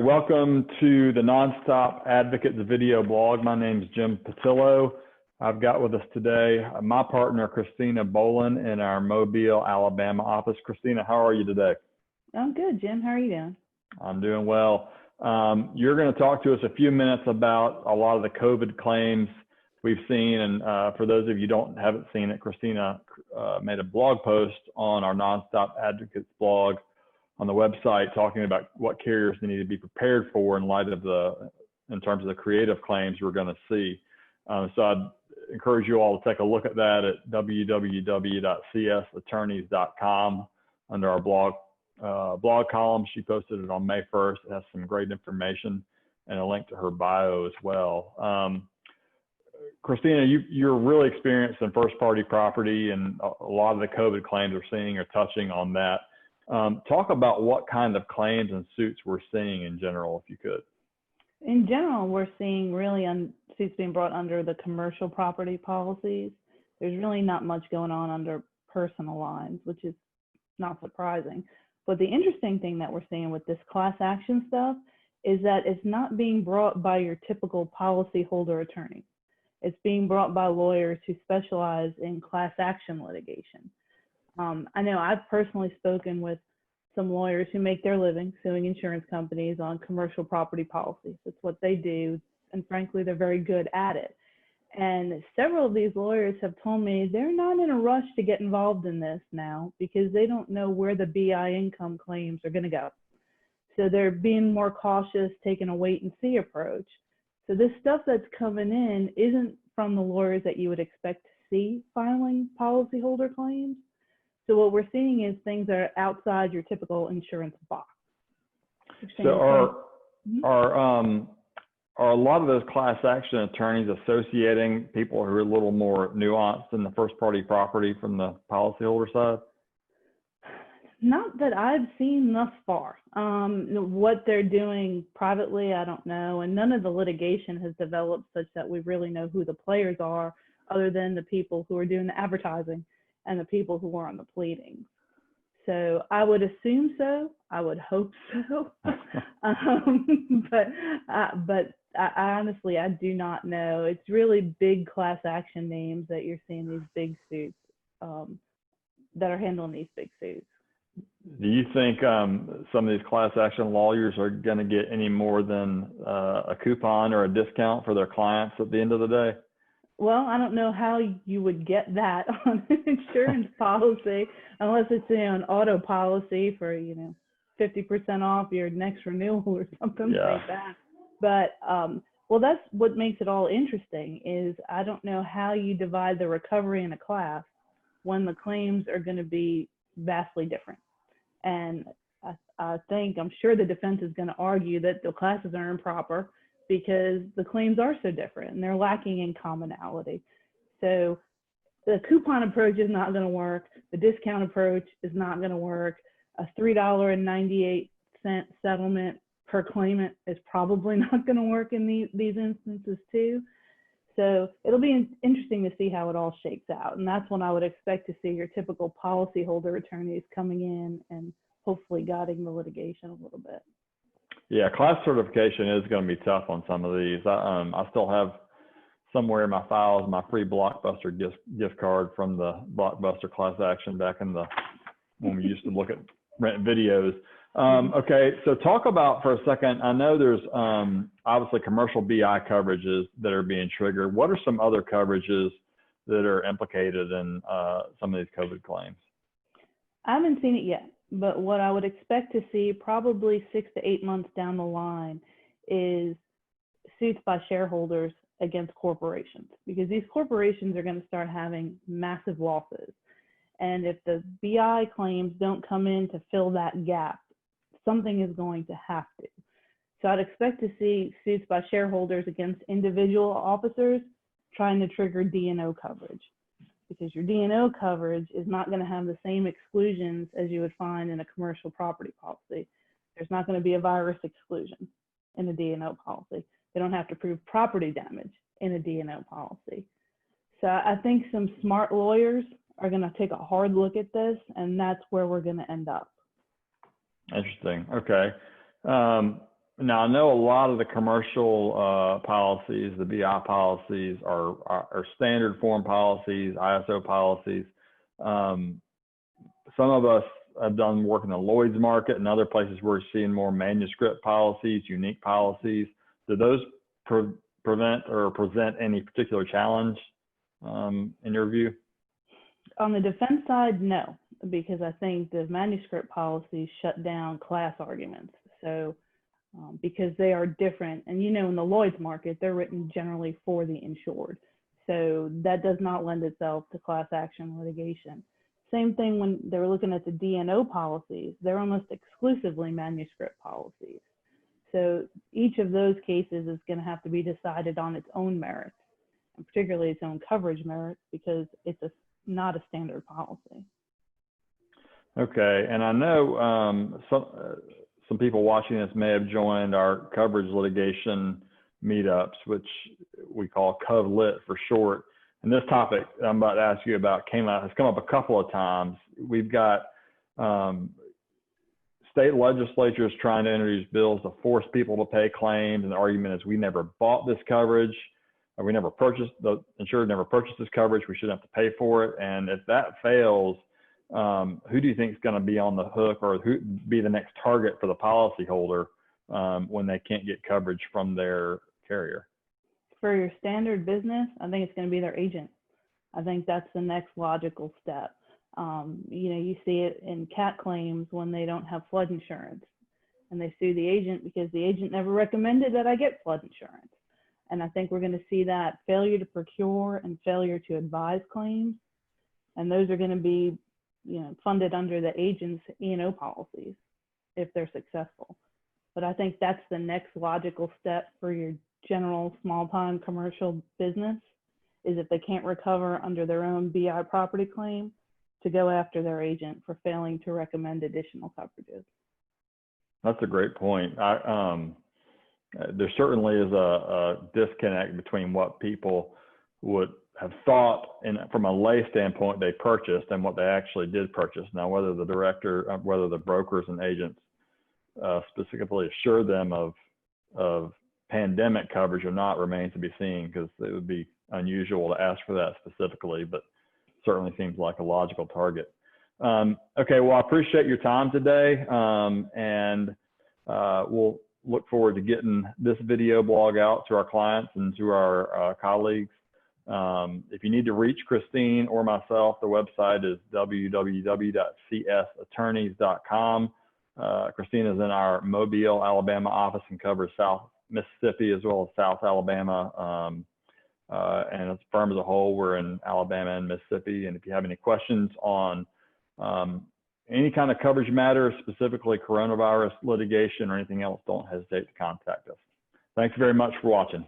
welcome to the Nonstop Advocates video blog. My name is Jim Pattillo. I've got with us today my partner, Christina Bolin, in our Mobile, Alabama office. Christina, how are you today? I'm good, Jim. How are you doing? I'm doing well. You're going to talk to us a few minutes about a lot of the COVID claims we've seen. And for those of you who haven't seen it, Christina made a blog post on our Nonstop Advocates blog on the website talking about what carriers need to be prepared for in light of in terms of the creative claims we're going to see. So I'd encourage you all to take a look at that at www.csattorneys.com under our blog column. She posted it on May 1st. It has some great information and a link to her bio as well. Christina, you're really experienced in first-party property, and a lot of the COVID claims we're seeing are touching on that. Talk about what kind of claims and suits we're seeing in general, if you could. In general, we're seeing really suits being brought under the commercial property policies. There's really not much going on under personal lines, which is not surprising. But the interesting thing that we're seeing with this class action stuff is that it's not being brought by your typical policyholder attorney. It's being brought by lawyers who specialize in class action litigation. I know I've personally spoken with some lawyers who make their living suing insurance companies on commercial property policies. It's what they do, and frankly, they're very good at it. And several of these lawyers have told me they're not in a rush to get involved in this now because they don't know where the BI income claims are going to go. So they're being more cautious, taking a wait and see approach. So this stuff that's coming in isn't from the lawyers that you would expect to see filing policyholder claims. So what we're seeing is things that are outside your typical insurance box. So are a lot of those class action attorneys associating people who are a little more nuanced in the first party property from the policyholder side? Not that I've seen thus far. What they're doing privately, I don't know. And none of the litigation has developed such that we really know who the players are other than the people who are doing the advertising and the people who are on the pleadings. So I would assume so. I would hope so. But I honestly, I do not know. It's really big class action names that you're seeing these big suits that are handling these big suits. Do you think some of these class action lawyers are going to get any more than a coupon or a discount for their clients at the end of the day? Well, I don't know how you would get that on an insurance policy unless it's an auto policy for 50% off your next renewal or something like that. But well, that's what makes it all interesting is I don't know how you divide the recovery in a class when the claims are going to be vastly different. And I'm sure the defense is going to argue that the classes are improper because the claims are so different and they're lacking in commonality. So the coupon approach is not going to work. The discount approach is not going to work. A $3.98 settlement per claimant is probably not going to work in these instances too. So it'll be interesting to see how it all shakes out. And that's when I would expect to see your typical policyholder attorneys coming in and hopefully guiding the litigation a little bit. Yeah, class certification is going to be tough on some of these. I still have somewhere in my files my free Blockbuster gift card from the Blockbuster class action back in when we used to look at rent videos. Okay, so talk about for a second, I know there's obviously commercial BI coverages that are being triggered. What are some other coverages that are implicated in some of these COVID claims? I haven't seen it yet, but what I would expect to see probably 6 to 8 months down the line is suits by shareholders against corporations, because these corporations are going to start having massive losses. And if the BI claims don't come in to fill that gap, something is going to have to. So I'd expect to see suits by shareholders against individual officers trying to trigger D&O coverage, because your D&O coverage is not going to have the same exclusions as you would find in a commercial property policy. There's not going to be a virus exclusion in a D&O policy. They don't have to prove property damage in a D&O policy. So I think some smart lawyers are going to take a hard look at this, and that's where we're going to end up. Interesting. Okay. Now, I know a lot of the commercial policies, the BI policies, are standard form policies, ISO policies. Some of us have done work in the Lloyd's market, and other places we're seeing more manuscript policies, unique policies. Do those prevent or present any particular challenge in your view? On the defense side, no, because I think the manuscript policies shut down class arguments. So because they are different, and you know, in the Lloyd's market, they're written generally for the insured. So that does not lend itself to class action litigation. Same thing when they were looking at the D&O policies, they're almost exclusively manuscript policies. So each of those cases is going to have to be decided on its own merits, and particularly its own coverage merits, because it's not a standard policy. Okay, and I know some people watching this may have joined our coverage litigation meetups, which we call CovLit for short. And this topic I'm about to ask you about has come up a couple of times. We've got state legislatures trying to introduce bills to force people to pay claims, and the argument is we never bought this coverage, or we never purchased, the insured never purchased this coverage, we shouldn't have to pay for it. And if that fails, who do you think is going to be on the hook, or who be the next target for the policyholder when they can't get coverage from their carrier? For your standard business, I think it's going to be their agent. I think that's the next logical step. You know, you see it in cat claims when they don't have flood insurance, and they sue the agent because the agent never recommended that I get flood insurance. And I think we're going to see that failure to procure and failure to advise claims, and those are going to be, you know, funded under the agent's E&O policies if they're successful. But I think that's the next logical step for your general small-time commercial business, is if they can't recover under their own BI property claim, to go after their agent for failing to recommend additional coverages. That's a great point. There certainly is a disconnect between what people would have thought, and from a lay standpoint, they purchased, and what they actually did purchase. Now, whether the brokers and agents specifically assure them of pandemic coverage or not remains to be seen, because it would be unusual to ask for that specifically, but certainly seems like a logical target. Okay, well, I appreciate your time today, and we'll look forward to getting this video blog out to our clients and to our colleagues. If you need to reach Christine or myself, the website is www.csattorneys.com. Christina is in our Mobile, Alabama office and covers South Mississippi as well as South Alabama. And as a firm as a whole, we're in Alabama and Mississippi. And if you have any questions on any kind of coverage matter, specifically coronavirus litigation or anything else, don't hesitate to contact us. Thanks very much for watching.